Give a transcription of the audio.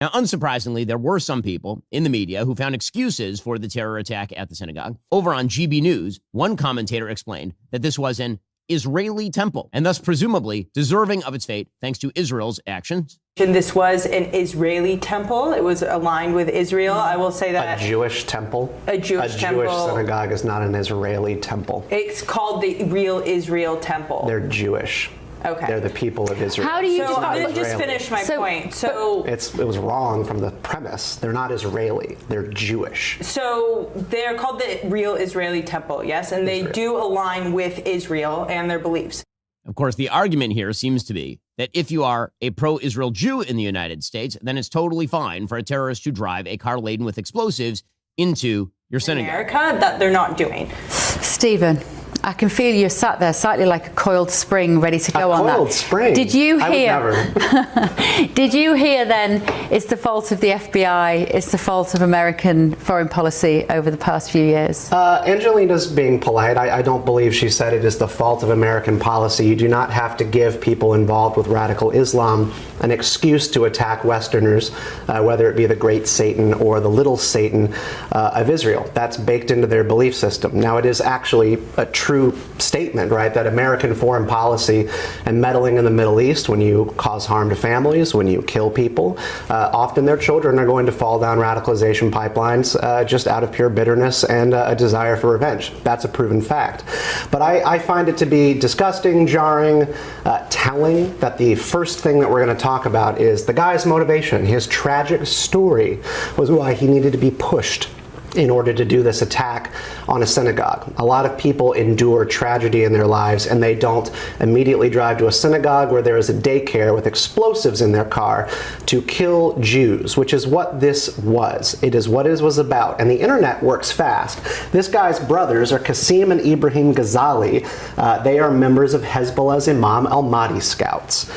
Now, unsurprisingly, there were some people in the media who found excuses for the terror attack at the synagogue. Over on GB News, one commentator explained that this was an Israeli temple, and thus presumably deserving of its fate thanks to Israel's actions. And this was an Israeli temple. It was aligned with Israel. I will say that. A Jewish temple? A Jewish temple. A Jewish synagogue is not an Israeli temple. It's called the real Israel temple. They're Jewish. Okay. They're the people of Israel. How do you So I'm going to just finish my point. So it was wrong from the premise. They're not Israeli. They're Jewish. So they're called the real Israeli temple, yes? And they do align with Israel and their beliefs. Of course, the argument here seems to be that if you are a pro-Israel Jew in the United States, then it's totally fine for a terrorist to drive a car laden with explosives into your synagogue. America, that they're not doing. Stephen, I can feel you sat there slightly like a coiled spring ready to go on that. A coiled spring? Did you hear? I would never. Did you hear then it's the fault of the FBI, it's the fault of American foreign policy over the past few years? Angelina's being polite. I don't believe she said it is the fault of American policy. You do not have to give people involved with radical Islam an excuse to attack Westerners, whether it be the great Satan or the little Satan of Israel. That's baked into their belief system. Now, it is actually a true statement, right, that American foreign policy and meddling in the Middle East, when you cause harm to families, when you kill people, often their children are going to fall down radicalization pipelines just out of pure bitterness and a desire for revenge. That's a proven fact. But I find it to be disgusting, jarring, telling that the first thing that we're going to talk about is the guy's motivation. His tragic story was why he needed to be pushed in order to do this attack on a synagogue. A lot of people endure tragedy in their lives and they don't immediately drive to a synagogue where there is a daycare with explosives in their car to kill Jews, which is what this was. It is what it was about. And the internet works fast. This guy's brothers are Qasim and Ibrahim Ghazali. They are members of Hezbollah's Imam al-Mahdi Scouts.